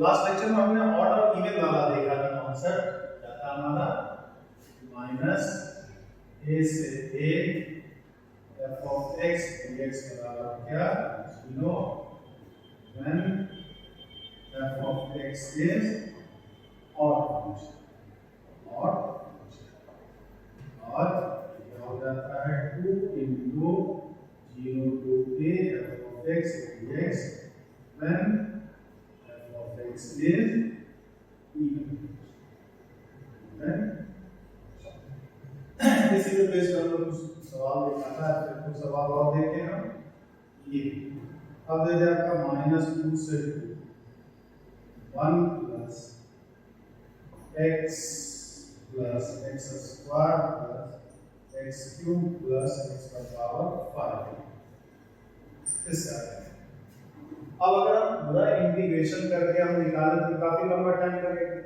Last lecture में हमने odd और इवन वाला देखा था कॉन्सेप्ट, क्या था हमारा माइनस a से a f of x dx बराबर क्या 0 when f of x is odd function और ये हो जाता है 2 into 0 to a f of x dx when f of x is even. इसी पे बेस कर लो कुछ सवाल देखना है, फिर कुछ सवाल और देखें हम। ये अब दे दिया आपका -2 से 2 1 plus x plus x square plus x cube plus x का पावर 5 इस तरह। अब अगर हम पूरा इंटीग्रेशन करके हम निकालें तो काफी लंबा टाइम लगेगा,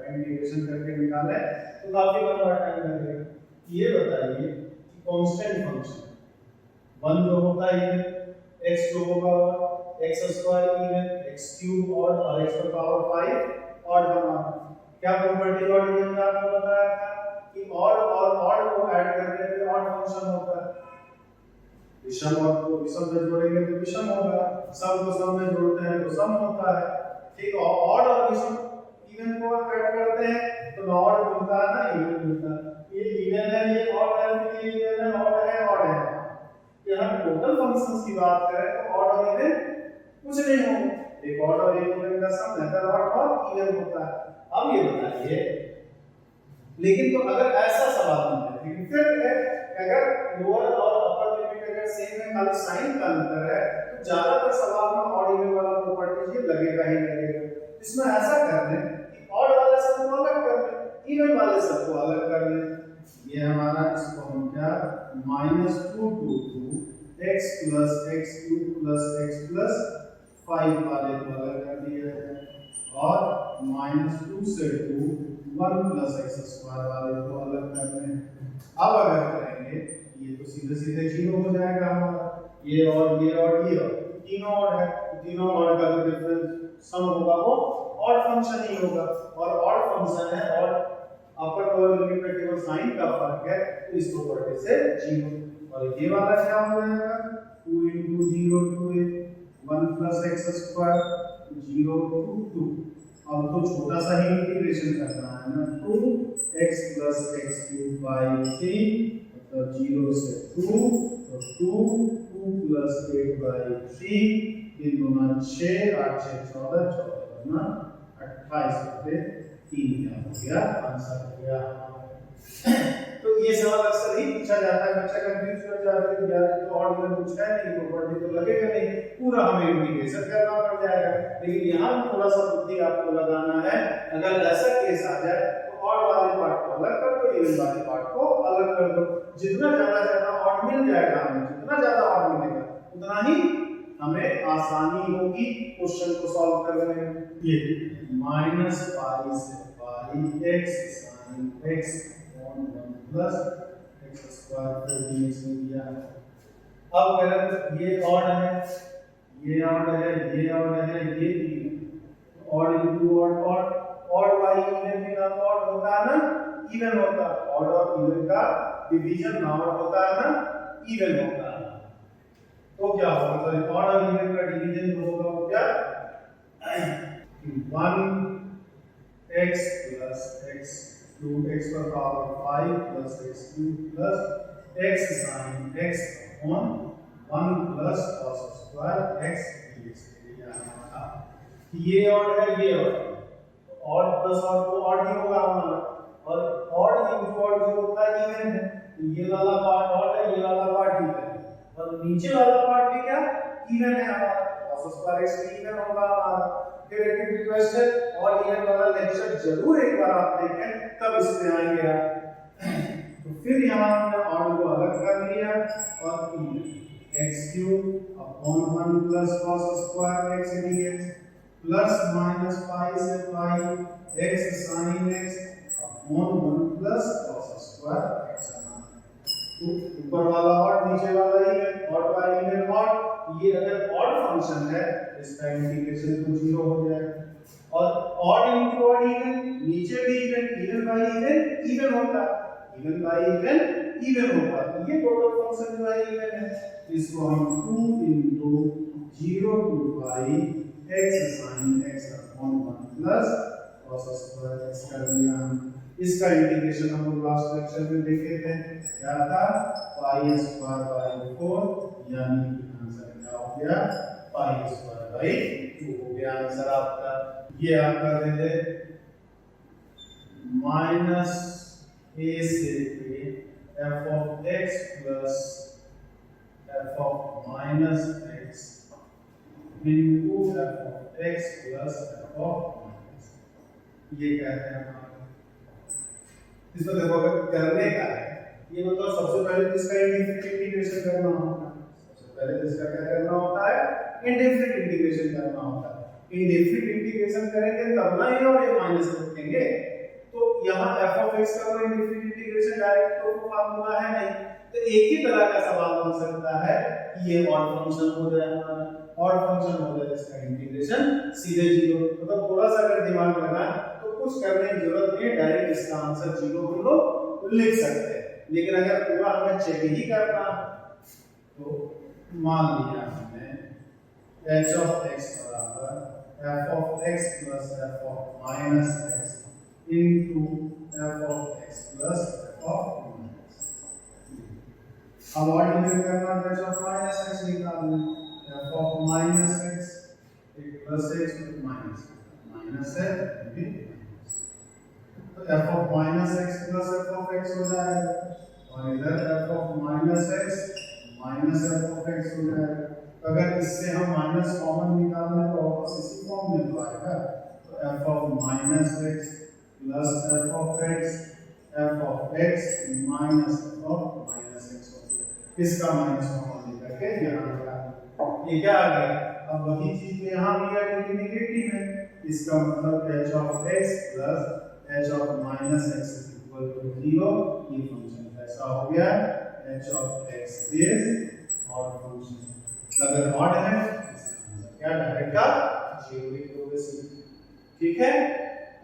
इंटीग्रेशन करके निकालें तो काफी लंबा टाइम लगेगा। ये बताइए कि कांस्टेंट फंक्शन 1 जो होता है x जो होगा x square even x cube और x का पावर 5 और हमारा क्या प्रॉपर्टी ऑड इवन का आपको बताया था कि ऑड और ऑड को ऐड करने पे ऑड फंक्शन होता है। विषम और को विषम में जोड़ेंगे तो विषम होगा, सम को सम में जोड़ते हैं तो सम होता है। ठीक, ऑड और विषम इवन को ऐड करते हैं तो ना ऑड मिलता है ना इवन मिलता है। ये इवन है, ये ऑड है, ये इवन है, ऑड है, ऑड है। यहां टोटल फंक्शंस की बात करें तो ऑड और इवन कुछ नहीं होगा, एक ऑड और एक इवन का सम लेकर ऑड और इवन होता है। अब ये बताइए, लेकिन तो अगर ऐसा सवाल बनता है फिर अगर लोअर और अपर लिमिट अगर सेम है, खाली साइन का अंतर है, तो ज्यादातर सवाल में ऑड इवन वाला प्रॉपर्टी ये लगेगा ही लगेगा। इसमें ऐसा कर लें कि ऑड वाले सब को अलग कर लें, इवन वाले सब को अलग कर लें। ये हमारा इसको हम क्या -2 to 2 x plus x cube plus x plus 5 वाले को अलग कर दिया है और -2 से 2 1 plus x स्क्वायर वाले को अलग कर लें। अब अगर करेंगे ये तो सीधे सीधे 0 हो जाएगा हमारा, ये और तीनों ऑड है, तीनों ऑड का जो डिफरेंस सम होगा वो ऑड फंक्शन ही होगा और ऑड फंक्शन है और अपर लोअर लिमिट में केवल साइन का फर्क है तो इस प्रॉपर्टी से 0 और ये वाला क्या हो जाएगा 2 into 0 to a 1 plus x square 0 to 2। अब तो छोटा सा ही इंटीग्रेशन करना है ना, 2x plus x cube by 3 मतलब 0 से 2 तो 2 plus 8 by 3 3 गुना 6 8 6 14 14 गुना 28 पे 3 क्या हो गया आंसर हो गया। तो ये सवाल अक्सर ही पूछा जाता है, बच्चा कंफ्यूज हो जाता है कि यार तो ऑड इवन पूछा है नहीं, प्रॉपर्टी तो लगेगा नहीं, पूरा हमें इंटीग्रेशन करना पड़ जाएगा। लेकिन यहाँ भी थोड़ा सा बुद्धि आपको लगाना है, अगर ऐसा केस आ जाए तो ऑड वाले पार्ट को अलग कर दो, इवन वाले पार्ट को अलग कर दो। जितना ज्यादा ऑड मिल जाएगा हमें, जितना ज्यादा ऑड मिलेगा उतना ही हमें आसानी होगी क्वेश्चन को सॉल्व करने में। ये -π से π x sin x on 1 plus x square फिर dx में दिया है। अब अगर ये ऑड है, ये ऑड है, ये ऑड है, ये odd into odd by even में ना ऑड होता है ना इवन होता है, ऑड और इवन का डिवीजन ना ऑड होता है ना इवन होता है। तो क्या होगा, तो ऑड और इवन का डिवीजन जो होगा वो क्या 1x plus x cube x का power 5 plus x cube plus x sin x on 1 plus cos square x dx ये ऑड है, ये ऑड प्लस ऑड तो ऑड ही होगा हमारा, और ऑड इनटू ऑड जो होता है इवन है, ये वाला पार्ट ऑड है, ये वाला पार्ट इवन है और नीचे वाला पार्ट भी क्या इवन है हमारा, cos स्क्वायर x इवन होगा हमारा। फिर एक रिक्वेस्ट है और इवन वाला लेक्चर जरूर एक बार आप देखें तब इसमें आएंगे आप। तो फिर यहाँ हमने ऑड को अलग कर लिया और x cube upon 1 plus cos square x dx plus minus pi से पाई x sin x अपॉन 1 प्लस cos स्क्वायर x। ऊपर वाला ऑड नीचे वाला even, odd by even odd. ये अगर ऑड फंक्शन है इसका इंटीग्रेशन तो 0 हो जाएगा। और ऑड इनटू ऑड इवन, नीचे भी even, even bye even even होता है, इवन बाय इवन होता है। तो ये टोटल फंक्शन जो है इवन है। इसको हम 2 into 0 to pi x sin x अपॉन 1 प्लस cos स्क्वायर x कर दिया हम। इसका इंटीग्रेशन हम लोग लास्ट लेक्चर में देखे थे, क्या था, पाई स्क्वायर बाय 4, यानी कि आंसर क्या हो गया, पाई स्क्वायर बाय 2 हो गया आंसर आपका। ये आपका दे दे माइनस a से a f of x plus f of minus x into f of x plus f of minus, ये कहते हैं हमारा। इसमें देखो अगर करने का है, ये मतलब सबसे पहले तो इसका इंटीग्रेशन करना होता है। सबसे पहले तो इसका क्या करना होता है, इंडेफिनिट इंटीग्रेशन करना होता है। इंडेफिनिट इंटीग्रेशन करेंगे तब ना ये और ये माइनस रखेंगे। तो यहाँ f of x का कोई इंडेफिनिट इंटीग्रेशन डायरेक्ट तो फार्मूला है नहीं, तो एक ही तरह का सवाल बन सकता है कि ये ऑड फंक्शन हो जाए हमारा, ऑड फंक्शन हो जाए इसका इंटीग्रेशन सीधे 0। मतलब थोड़ा सा अगर दिमाग लगाएं तो कुछ करने की जरूरत नहीं है, डायरेक्ट इसका आंसर 0 हम लोग लिख सकते हैं। लेकिन अगर पूरा हमें चेक ही करना तो मान लिया हमने h of x बराबर f of x plus f of minus x into f of x plus f of minus। अब और डिवाइड करना h of minus x निकालना, f of minus x एक प्लस x माइनस माइनस है भी, तो f of minus x plus f of x हो जाएगा, और इधर f of minus x minus f of x हो जाएगा। अगर इससे हम माइनस कॉमन निकालना तो वापस इसी फॉर्म में तो आएगा, तो f of minus x plus f of x minus f of minus x हो गया। इसका माइनस कॉमन लेकर के यहाँ लगा, ये क्या आ गया, अब वही चीज यहाँ भी है लेकिन नेगेटिव है। इसका मतलब h of x plus h of minus x is equal to 0। ये फंक्शन कैसा हो गया, h of x is odd function. अगर ऑड है क्या डायरेक्ट का 0 लिख दोगे, ठीक है।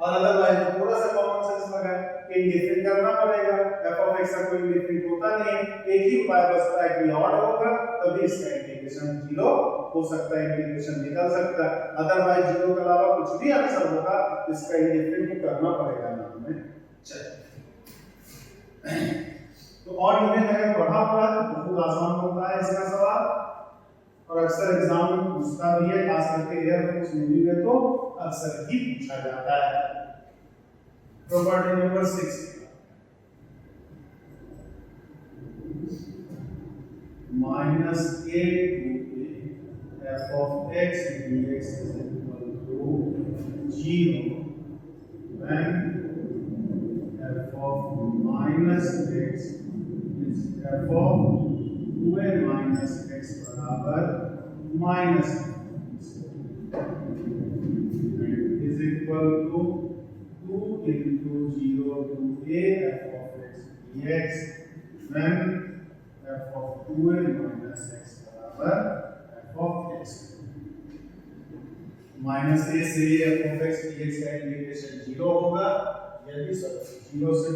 और अदरवाइज थोड़ा सा कॉमन सेंस लगाए, इंडिफरेंट करना पड़ेगा, f of x का कोई इंडिफरेंट होता नहीं है, एक ही उपाय बचता है कि ऑड होगा तभी इसका इंटीग्रेशन 0 हो सकता है, इंटीग्रेशन निकल सकता है। अदरवाइज 0 के अलावा कुछ भी आंसर होगा इसका इंडिफरेंट करना पड़ेगा ना हमें। चलिए, तो और इवन अगर पढ़ा पड़ा तो बहुत आसान होता है इसका सवाल, और अक्सर एग्जाम में पूछता भी है, खास करके एयरफोर्स नेवी में तो अक्सर ही पूछा जाता है। Property number 6, minus a to a f of x dx is equal to 0 when f of minus x is f of 2a minus x बराबर minus is equal to 2 into 0 to a f of x dx when f of 2a minus x बराबर f of x। Minus a से f of x dx का integration 0 होगा, यदि 0 से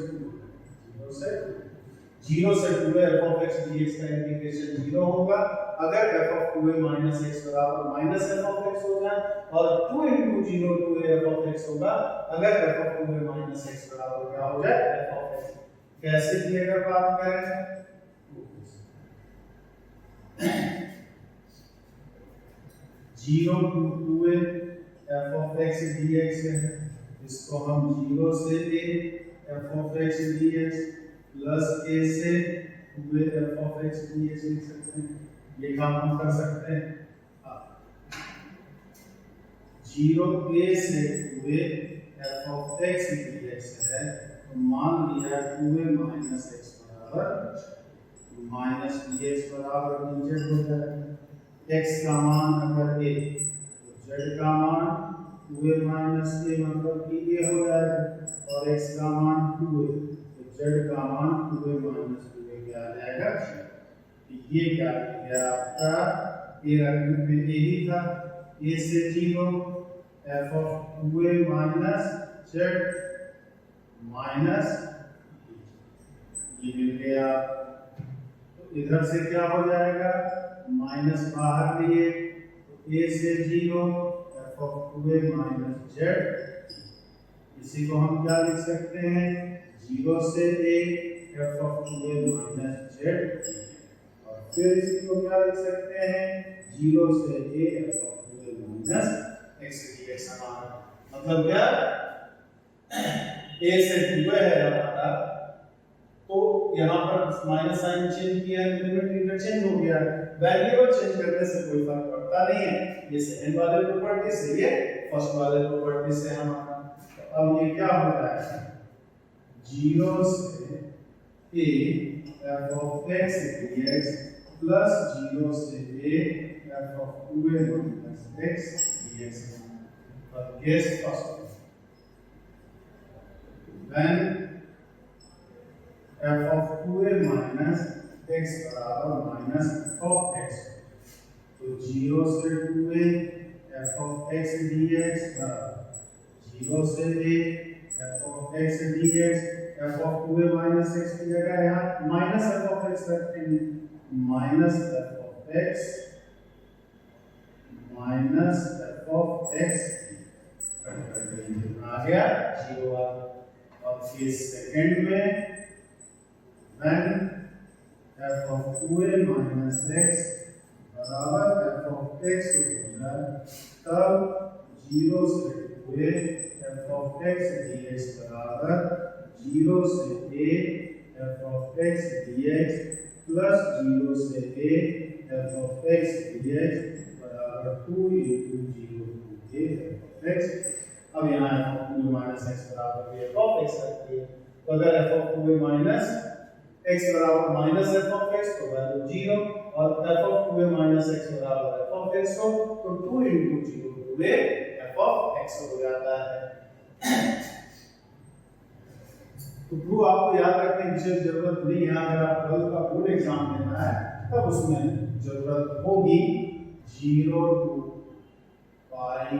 2a f of x dx का integration 0 होगा अगर f of 2a minus x बराबर माइनस f of x हो जाए, और 2 into 0 to a f of x होगा अगर f of 2a minus x बराबर क्या हो जाए, f of x। कैसे की अगर बात करें 0 to 2a f of x dx है, इसको हम 0 से a f of x dx plus a से 2a f of x dx लिख सकते हैं। ये काम हम कर सकते हैं। 0 a से 2a f of x dx है, तो मान लिया 2a minus x बराबर माइनस dx बराबर नीचे हो जाएगा, x का मान अगर a तो z का मान 2a minus a मतलब कि a हो जाएगा, और x का मान 2a तो z का मान 2a minus 2a ये आ जाएगा ये क्या हो गया आपका ए रखने पे ए ही था ए से 0 f of 2a minus z minus ये मिल गया। तो इधर से क्या हो जाएगा माइनस बाहर लिए तो a से 0 f of 2a minus z, इसी को हम क्या लिख सकते हैं 0 से a f of 2a minus z, और फिर इसी को क्या लिख सकते हैं 0 से a f of 2a minus x dx। हमारा मतलब क्या a से 2a है हमारा, तो यहाँ पर माइनस साइन चेंज किया लिमिट इंटरचेंज हो गया, वेरिएबल चेंज करने से कोई फर्क पड़ता नहीं है, ये सेकंड वाले प्रॉपर्टी से ये फर्स्ट वाले प्रॉपर्टी से हमारा। तो अब ये क्या हो रहा है 0 से a f of x dx plus 0 से a f of 2a minus x dx। But guess first when f of 2a minus x बराबर माइनस f of x, तो 0 से 2a f of x dx बराबर 0 से a f of x dx, f of 2a minus x की जगह यहाँ minus f of x रखते हैं, minus f of x minus f of x आ गया 0 आ। और फिर सेकंड में when f of 2a minus x बराबर f of x हो जाए, तब 0 से 2a f of x dx बराबर 0 से a f of x dx plus 0 से a f of x dx बराबर 2 into 0 to a f of x। अब यहाँ f of 2a minus x बराबर f of x रखिए, तो अगर f of 2a minus x बराबर माइनस f of x तो वैल्यू 0, और f of 2a minus x बराबर f of x हो तो 2 into 0 to a f of x हो जाता है। तो प्रूफ आपको याद रखने की विशेष जरूरत नहीं है, अगर आप 12 का बोर्ड एग्जाम देना है तब उसमें जरूरत होगी। 0 to pi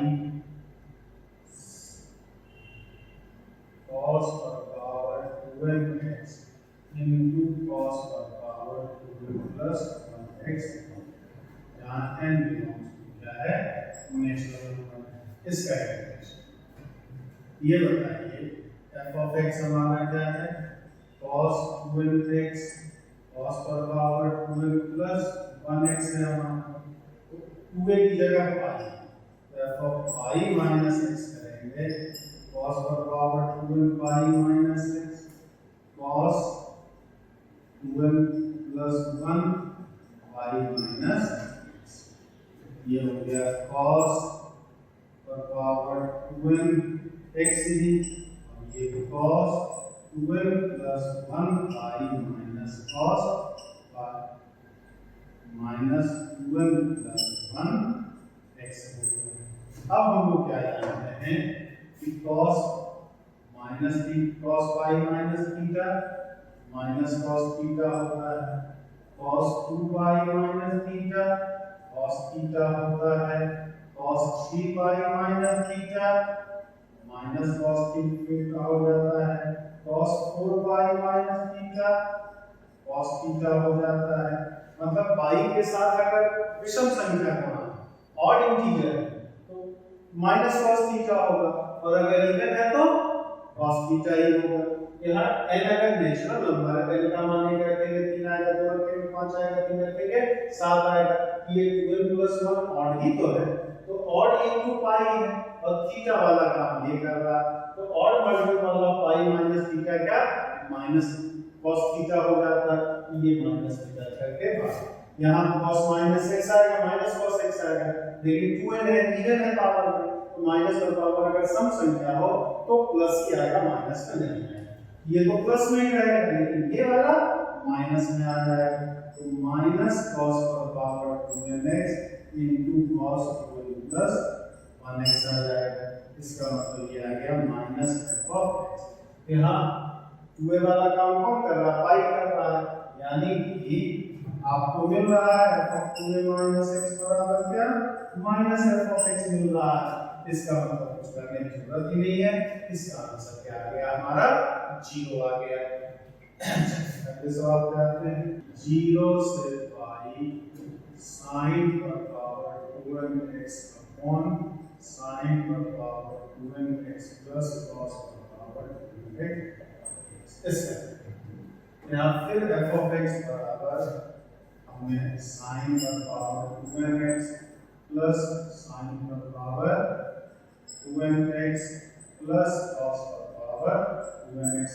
cos per power 2x into cos per power 2 plus 1x, जहाँ n बिलोंग्स टू क्या है नेचुरल नंबर। इसका एप्लीकेशन ये बताइए f of x हमारा क्या है cos 2x cos per power 2 plus 1x है हमारा, तो 2a की जगह पाई, तो f of pi minus x करेंगे cos per power 2 pi minus x cos 2 plus 1 pi minus x, ये हो गया cos per power 2 x ही, और ये cos 2 plus 1 pi minus cos pi minus 2 plus 1 x हो गया। अब हम लोग क्या जानते हैं कि cos minus cos pi minus theta minus cos theta होता है, cos 2 pi minus theta cos theta होता है, cos 3 pi minus theta minus cos theta हो जाता है, cos 4 pi minus theta cos theta हो जाता है। मतलब पाई के साथ अगर विषम संख्या होना ऑड इंटीजर है तो माइनस cos थीटा होगा, और अगर इवन है तो cos थीटा ही होगा। यहाँ n अगर नेचुरल नंबर है तो n का मान एक रखेंगे 3 आएगा, 2 रखेंगे 5 आएगा, 3 रखेंगे 7 आएगा, ये 12 plus 1 ऑड ही तो है, तो ऑड इनटू पाई है और थीटा वाला काम ये कर रहा है, तो odd multiple of pi minus theta क्या माइनस cos थीटा हो जाता है, ये माइनस थीटा करके बाद यहाँ cos माइनस x आएगा माइनस cos x आएगा, लेकिन 2n है इवन है पावर में, तो माइनस और पावर अगर सम संख्या हो तो प्लस ही आएगा माइनस में नहीं आएगा, ये तो प्लस में ही रहेगा लेकिन ये वाला माइनस में आ जाएगा, तो माइनस cos पर power 2nx into cos 2n plus 1x आ जाएगा। इसका मतलब ये आ गया माइनस f of x। यहाँ 2a वाला काम कौन कर रहा है पाई कर रहा है, यानी कि आपको मिल रहा है f of 2a minus x बराबर क्या माइनस f ऑफ x मिल रहा है। इसका मतलब कुछ करने की जरूरत ही नहीं है, इसका आंसर क्या आ गया हमारा 0 आ गया। अगले सवाल पे आते हैं। 0 से पाई sin पर पावर 2nx अपॉन sin पर पावर 2nx प्लस cos पर पावर 2nx इसका या फिर f ऑफ x बराबर हमें sin पर पावर 2nx प्लस sin पर पावर 2nx प्लस cos पर पावर 2nx।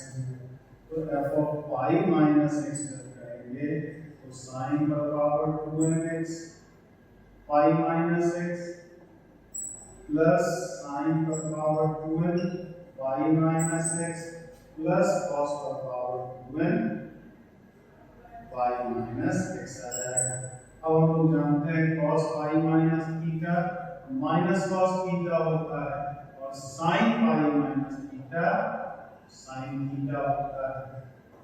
तो f of pi minus x करेंगे तो sin पर power 2nx pi minus x plus sin पर power 2n pi minus x plus cos पर power 2n pi minus x आ जाएगा। अब हम लोग जानते हैं cos pi minus theta minus cos theta होता है और sin pi minus theta sin theta होता है।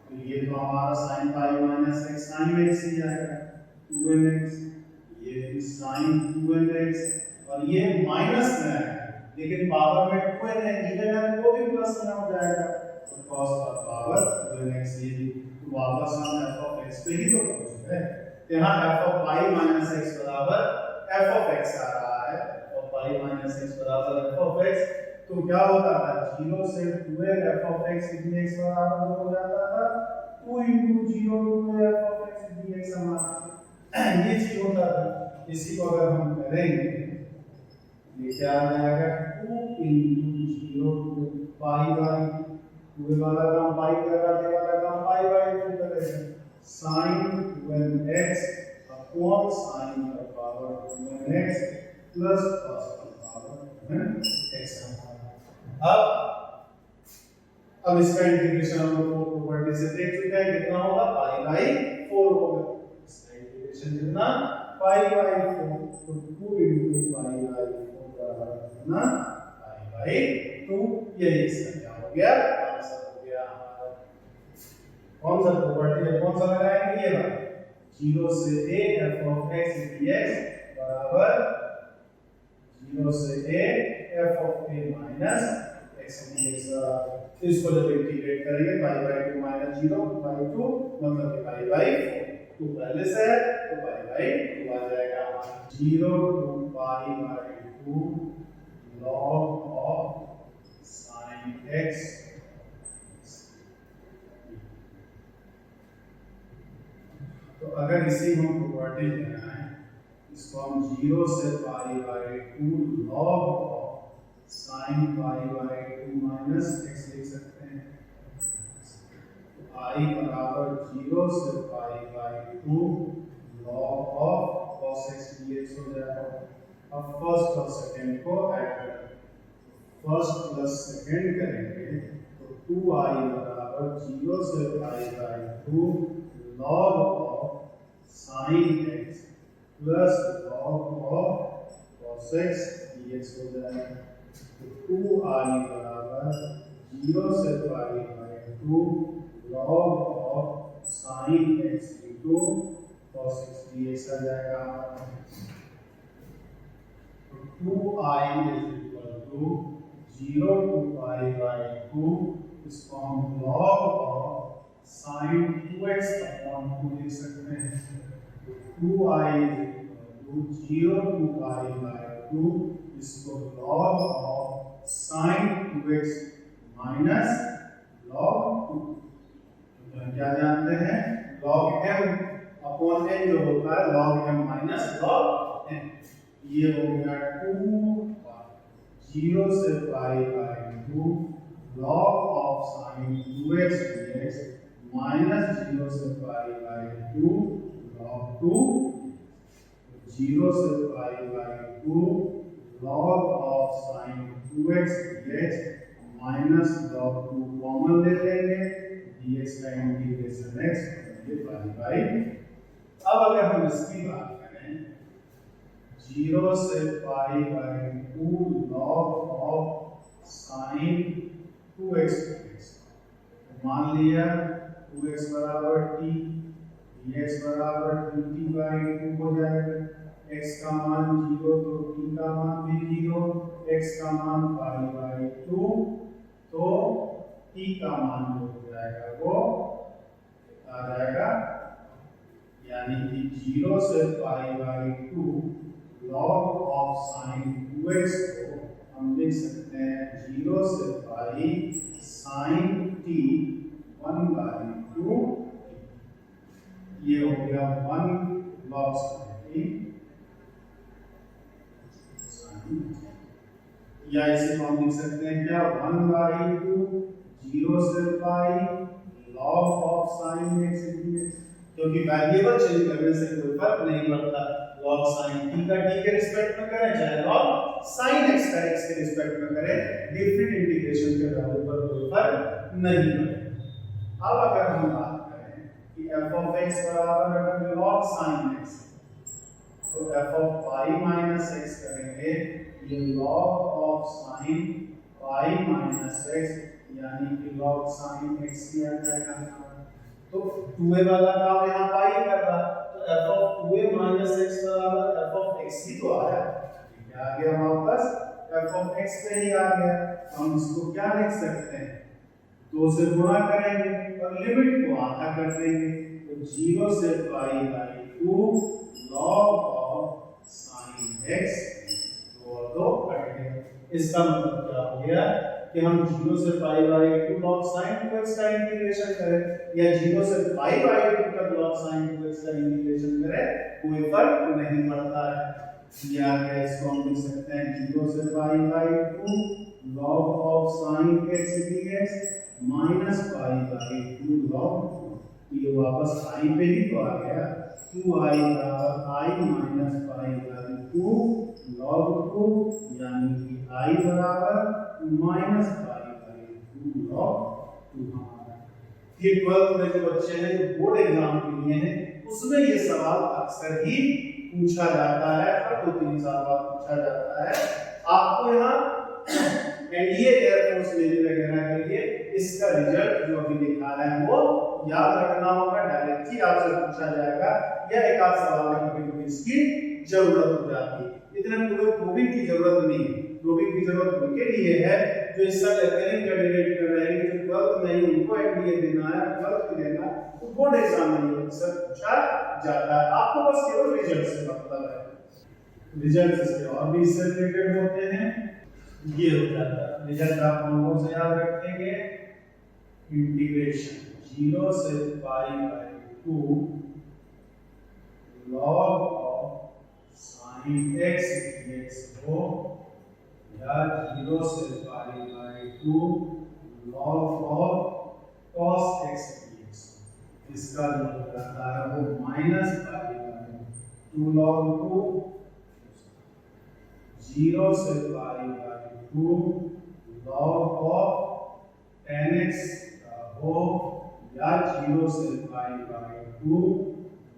तो ये तो हमारा sin pi minus x sin x ही आएगा 2nx, ये भी sin 2nx और ये माइनस में आएगा लेकिन पावर में 2n है इधर है वो भी प्लस में हो जाएगा तो cos पर पावर 2nx ये भी। तो वापस हम f ऑफ x पे ही तो पहुंच गए। यहाँ f of pi minus x बराबर f ऑफ x आ रहा है और पाई माइनस x बराबर f ऑफ x। तो क्या होता था 0 से 2a f of x dx बराबर हो जाता था 2 into 0 to f of x dx हमारा ये चीज होता था। इसी को अगर हम करेंगे ये क्या आ जाएगा 2 into 0 to पाई बाई 2 वाला काम पाई करवाने वाला काम पाई बाई 2 करेंगे sin 2nx अपॉन sin का पावर 2nx प्लस cos का पावर 2nx। अब इसका इंटीग्रेशन हम लोग 4 प्रॉपर्टी से देख चुके हैं कितना होगा पाई बाई 4 होगा। इसका इंटीग्रेशन कितना पाई बाई 4 तो 2 into पाई बाई 4 बराबर कितना पाई बाई 2। यही इसका क्या हो गया आंसर हो गया हमारा। कौन सा प्रॉपर्टी है कौन सा लगाएंगे ये वाला 0 से a f of x dx बराबर 0 से a f of a minus x dx बराबर। इसको जब इंटीग्रेट करेंगे पाई बाई 2 माइनस 0 बाई 2 मतलब कि पाई बाई 4 2 पहले से है तो पाई बाई 2 आ जाएगा हमारा 0 to pi by 2 log of sin x। तो अगर इसी हम प्रॉपर्टी बनाएं इसको हम 0 से pi by 2 log of sin pi by 2 minus x लिख सकते हैं। तो i बराबर 0 से pi by 2 log of cos x dx हो जाएगा। अब फर्स्ट और सेकंड को ऐड करें फर्स्ट प्लस सेकंड करेंगे तो 2i बराबर 0 से pi by 2 log of sin x plus log of cos x dx हो जाएगा। तो 2i बराबर 0 से pi by 2 log of sin x into cos x dx आ जाएगा हमारा। तो 2i is equal to 0 to pi by 2 इसको हम log of sin 2x upon 2 लिख सकते हैं। 2i is equal to 0 to pi by 2 इसको log of sin 2x minus log 2। तो हम क्या जानते हैं log m अपॉन n जो होता है log m minus log n। ये हो गया 2 0 से pi by 2 log of sin 2x dx minus 0 से पाई बाई 2 log 2 0 से pi by 2 log of sin 2x dx minus log 2 common ले लेंगे dx का इंटीग्रेशन x ये पाई बाई। अब अगर हम इसकी बात करें 0 से pi by 2 log of sin 2x dx मान लिया 2x बराबर t dx बराबर dt बाई 2 हो जाएगा। x का मान 0 तो t का मान भी 0, x का मान पाई बाई 2 तो t का मान हो जाएगा वो आ जाएगा, यानी कि 0 से pi by 2 log of sine 2x को हम लिख सकते हैं 0 से पाई साइन t 1 बाई 2, ये हो गया 1 log साइन या इसे हम लिख सकते हैं क्या 1 बाई 2 0 से पाई log of sine x dx, क्योंकि वेरिएबल चेंज करने से कोई फर्क नहीं पड़ता। log sin t का t के रिस्पेक्ट में करें चाहे log sin x का x के रिस्पेक्ट में करें, डिफरेंट इंटीग्रेशन के वैल्यू पर कोई फर्क नहीं पड़ेगा। अब अगर हम बात करें कि f of x बराबर अगर log sin x तो f of pi minus x करेंगे, ये log of sin pi minus x यानी कि log sin x किया जाएगा। तो 2a वाला काम यहाँ पाई कर रहा, तो f of 2a minus x बराबर f of x ही तो आया, ठीक है, आ गया वापस f of x पे ही आ गया। हम इसको क्या लिख सकते हैं, 2 से गुणा करेंगे और लिमिट को आधा कर देंगे, तो 0 से pi by 2 log of sin x 2 और 2 कट गए। इसका मतलब क्या हो गया कि हम 0 से pi by 2 log sin 2x का इंटीग्रेशन करें या 0 से पाई बाई 2 तक log sin 2x का इंटीग्रेशन करें, कोई फर्क नहीं पड़ता है। ये आ गया, इसको हम लिख सकते हैं 0 से pi by 2 log of sin x dx minus pi by 2 log, ये वापस i पे ही तो आ गया, 2i बराबर i minus pi by 2 log 2, यानी कि i बराबर माइनस पाई बाई 2 log 2 हमारा। ये 12th में जो बच्चे हैं जो बोर्ड एग्जाम के लिए हैं, उसमें ये सवाल अक्सर ही पूछा जाता है, हर 2-3 साल बाद पूछा जाता है। आपको यहाँ एनडीए एयरफोर्स नेवी वगैरह के लिए इसका रिजल्ट जो अभी निकाला है वो याद रखना होगा, डायरेक्ट ही आपसे पूछा जाएगा या एक आध सवाल में कभी इसकी जरूरत हो जाती है। इतने पूरे प्रूविंग की जरूरत नहीं है, प्रूविंग की जरूरत उनके लिए है जो इस साल एकेडमिक कैंडिडेट कर रहे हैं, जो 12th में उनको एनडीए देना है, 12th की देना, तो बोर्ड एग्जाम में ये अक्सर पूछा जाता है। आपको बस केवल रिजल्ट से मतलब है, रिजल्ट से और भी इससे रिलेटेड होते हैं, ये हो जाता है। रिजल्ट आप कौन से याद रखेंगे, इंटीग्रेशन 0 से pi by 2 log of sin x dx हो या 0 से pi by 2 log of cos x dx, इसका जो रहता है वो माइनस पाई बाई 2 log 2 0 से pi by 2 log of tan x हो या 0 से pi by 2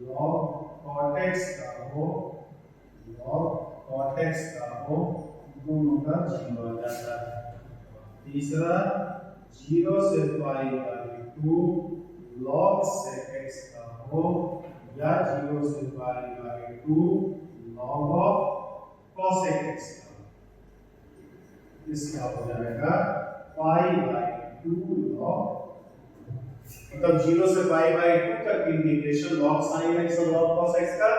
log cot x का हो, log cot x का हो, दोनों का 0 आ जाता है। तीसरा 0 से pi by 2 log sec x का हो या 0 से pi by 2 log of cosec x का, इसका हो जाएगा पाई बाई 2 log, मतलब 0 से पाई बाई 2 तक इंटीग्रेशन log sin x और log cos x का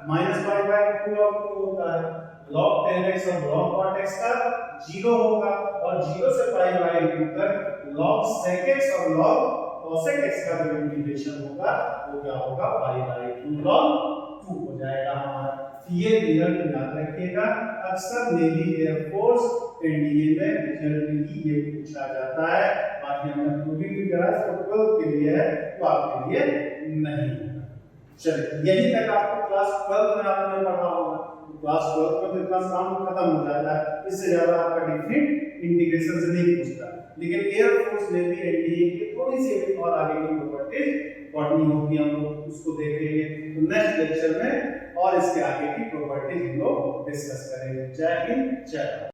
माइनस पाई बाई 2 log 2 होता है, log tan x और log cot x का 0 होगा, और 0 से पाई बाई 2 तक log sec x और log cosec x का जो इंटीग्रेशन होगा वो क्या होगा, पाई बाई 2 log 2 हो जाएगा हमारा। ये रिजल्ट याद रखिएगा, अक्सर नेवी एयरफोर्स एनडीए में रिजल्ट ही ये पूछा जाता है। बाकी हमने प्रूविंग की करा तो 12 के लिए है, तो आपके लिए नहीं होगा। चलिए, यही तक आपको क्लास 12 में आपने पढ़ा होगा, तो क्लास 12 में तो इतना काम खत्म हो जाता है, इससे ज्यादा आपका डिफरेंट इंटीग्रेशन से नहीं पूछता। लेकिन एयरफोर्स नेवी एनडीए की थोड़ी सी और आगे की प्रॉपर्टीज पढ़नी होगी, हम लोग उसको देखेंगे तो नेक्स्ट लेक्चर में, और इसके आगे की प्रॉपर्टीज हम लोग डिस्कस करेंगे। जय हिंद, जय भारत।